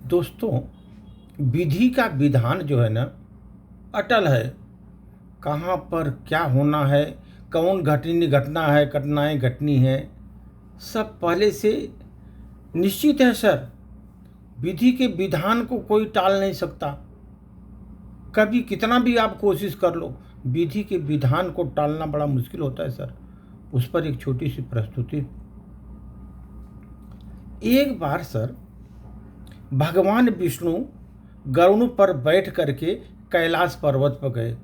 दोस्तों, विधि का विधान जो है ना अटल है। कहाँ पर क्या होना है, कौन घटनी घटना है, घटनाएं घटनी है, सब पहले से निश्चित है सर। विधि के विधान को कोई टाल नहीं सकता। कभी कितना भी आप कोशिश कर लो, विधि के विधान को टालना बड़ा मुश्किल होता है सर। उस पर एक छोटी सी प्रस्तुति। एक बार सर, भगवान विष्णु गरुड़ पर बैठ करके कैलाश पर्वत पर गए।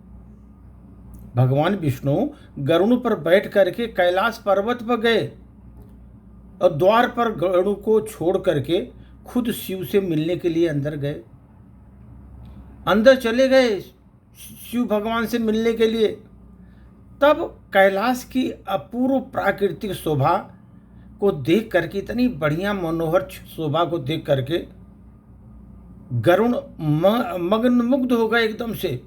भगवान विष्णु गरुड़ पर बैठ करके कैलाश पर्वत पर गए और द्वार पर गरुड़ को छोड़ करके खुद शिव से मिलने के लिए अंदर गए। अंदर चले गए शिव भगवान से मिलने के लिए। तब कैलाश की अपूर्व प्राकृतिक शोभा को देख करके, इतनी बढ़िया मनोहर शोभा को देख करके गरुड़ मग्न हो गए एकदम से।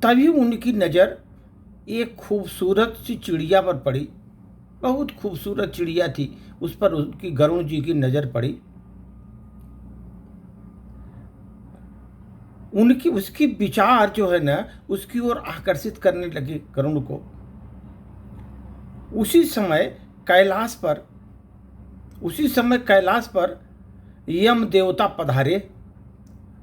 तभी उनकी नज़र एक खूबसूरत सी चिड़िया पर पड़ी। बहुत खूबसूरत चिड़िया थी, उस पर उनकी गरुड़ जी की नज़र पड़ी। उसकी विचार जो है ना, उसकी ओर आकर्षित करने लगे गरुड़ को। उसी समय कैलाश पर यम देवता पधारे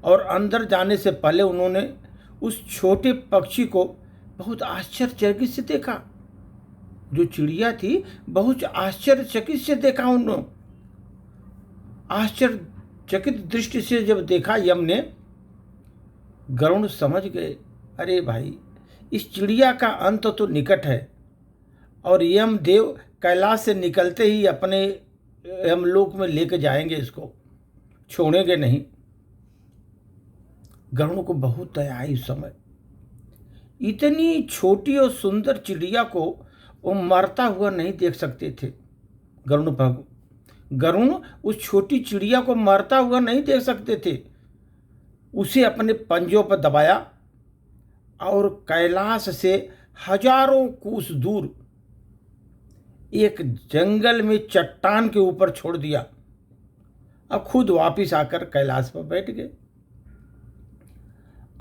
और अंदर जाने से पहले उन्होंने उस छोटे पक्षी को बहुत आश्चर्यचकित से देखा। जो चिड़िया थी, बहुत आश्चर्यचकित से देखा उन्होंने। आश्चर्यचकित दृष्टि से जब देखा यम ने, गरुड़ समझ गए, अरे भाई, इस चिड़िया का अंत तो निकट है और यम देव कैलाश से निकलते ही अपने यमलोक में लेकर जाएंगे, इसको छोड़ेंगे नहीं। गरुड़ को बहुत दया आई उस समय। इतनी छोटी और सुंदर चिड़िया को वो मरता हुआ नहीं देख सकते थे। गरुड़ उस छोटी चिड़िया को मरता हुआ नहीं देख सकते थे। उसे अपने पंजों पर दबाया और कैलाश से हजारों कोस दूर एक जंगल में चट्टान के ऊपर छोड़ दिया। अब खुद वापिस आकर कैलाश पर बैठ गए।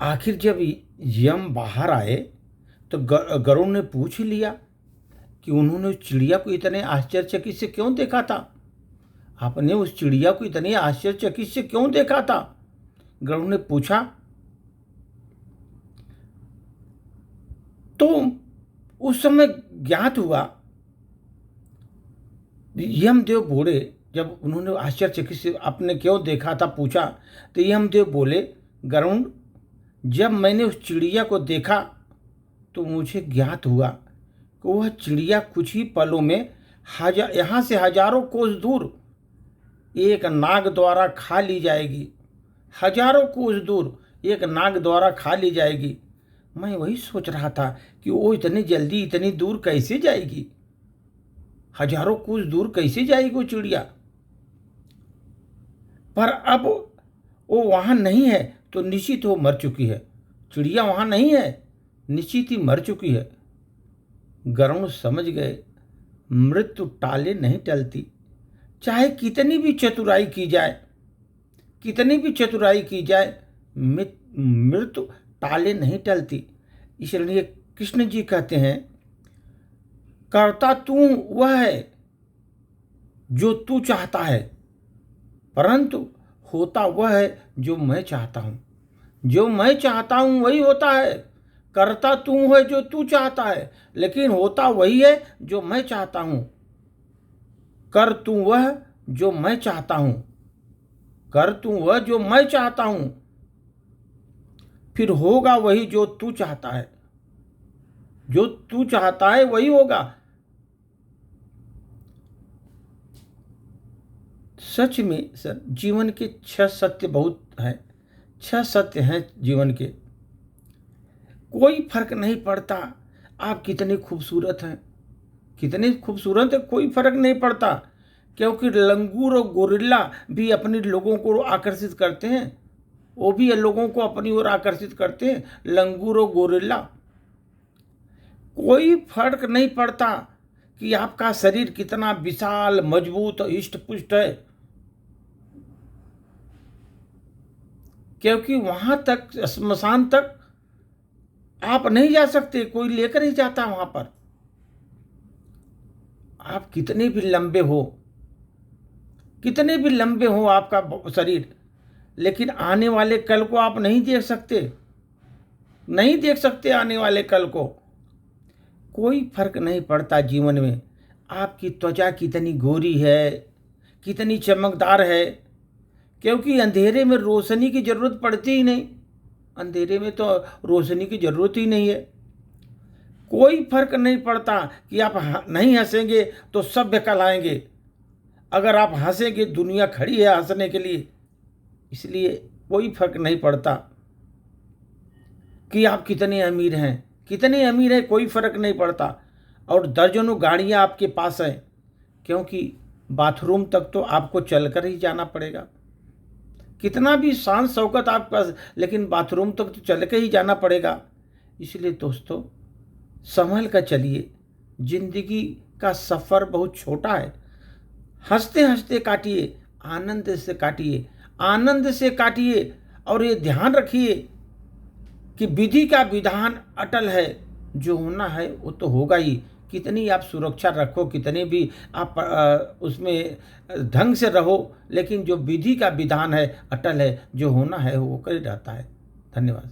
आखिर जब यम बाहर आए तो गरुड़ ने पूछ लिया कि उन्होंने उस चिड़िया को इतने आश्चर्यचकित से क्यों देखा था। आपने उस चिड़िया को इतने आश्चर्यचकित से क्यों देखा था, गरुड़ ने पूछा। तो उस समय ज्ञात हुआ, यमदेव बोले, जब उन्होंने आश्चर्यचकित से आपने क्यों देखा था पूछा, तो यमदेव बोले, गरुड़, जब मैंने उस चिड़िया को देखा तो मुझे ज्ञात हुआ कि वह चिड़िया कुछ ही पलों में यहाँ से हजारों कोस दूर एक नाग द्वारा खा ली जाएगी। हजारों कोस दूर एक नाग द्वारा खा ली जाएगी। मैं वही सोच रहा था कि वो इतनी जल्दी इतनी दूर कैसे जाएगी, हजारों कोस दूर कैसे जाएगी वो चिड़िया। पर अब वो वहाँ नहीं है तो निश्चित वो मर चुकी है। चिड़िया वहाँ नहीं है, निश्चित ही मर चुकी है। गरुड़ समझ गए, मृत्यु टाले नहीं टलती। चाहे कितनी भी चतुराई की जाए, मृत्यु टाले नहीं टलती। इसलिए कृष्ण जी कहते हैं, करता तू वह है जो तू चाहता है, परंतु होता वह है जो मैं चाहता हूँ। जो मैं चाहता हूँ वही होता है। करता तू है जो तू चाहता है, लेकिन होता वही है जो मैं चाहता हूँ। कर तू वह जो मैं चाहता हूँ, कर तू वह जो मैं चाहता हूँ, फिर होगा वही जो तू चाहता है। जो तू चाहता है वही होगा। सच में सर, जीवन के 6 सत्य बहुत हैं। 6 सत्य हैं जीवन के। कोई फर्क नहीं पड़ता आप कितने खूबसूरत हैं, कोई फर्क नहीं पड़ता, क्योंकि लंगूर और गोरिल्ला भी अपने लोगों को आकर्षित करते हैं। वो भी लोगों को अपनी ओर आकर्षित करते हैं, लंगूर और गोरिल्ला। कोई फर्क नहीं पड़ता कि आपका शरीर कितना विशाल, मजबूत और हिष्ट पुष्ट है। क्योंकि वहाँ तक, श्मशान तक आप नहीं जा सकते, कोई लेकर ही जाता वहाँ पर। आप कितने भी लंबे हो, कितने भी लंबे हो आपका शरीर, लेकिन आने वाले कल को आप नहीं देख सकते, नहीं देख सकते आने वाले कल को। कोई फर्क नहीं पड़ता जीवन में आपकी त्वचा कितनी गोरी है, कितनी चमकदार है, क्योंकि अंधेरे में रोशनी की जरूरत पड़ती ही नहीं। अंधेरे में तो रोशनी की जरूरत ही नहीं है। कोई फर्क नहीं पड़ता कि आप नहीं हंसेंगे तो सभ्य कहलाएंगे, अगर आप हंसेंगे दुनिया खड़ी है हंसने के लिए। इसलिए कोई फर्क नहीं पड़ता कि आप कितने अमीर हैं, कितने अमीर हैं, कोई फर्क नहीं पड़ता। और दर्जनों गाड़ियां आपके पास हैं, क्योंकि बाथरूम तक तो आपको चलकर ही जाना पड़ेगा। कितना भी शान शौकत आपके पास, लेकिन बाथरूम तक तो चल के ही जाना पड़ेगा। इसलिए दोस्तों संभल कर चलिए, जिंदगी का सफ़र बहुत छोटा है। हंसते हंसते काटिए, आनंद से काटिए, आनंद से काटिए। और ये ध्यान रखिए कि विधि का विधान अटल है, जो होना है वो तो होगा ही। कितनी आप सुरक्षा रखो, कितने भी आप उसमें ढंग से रहो, लेकिन जो विधि का विधान है अटल है, जो होना है वो कर ही रहता है। धन्यवाद।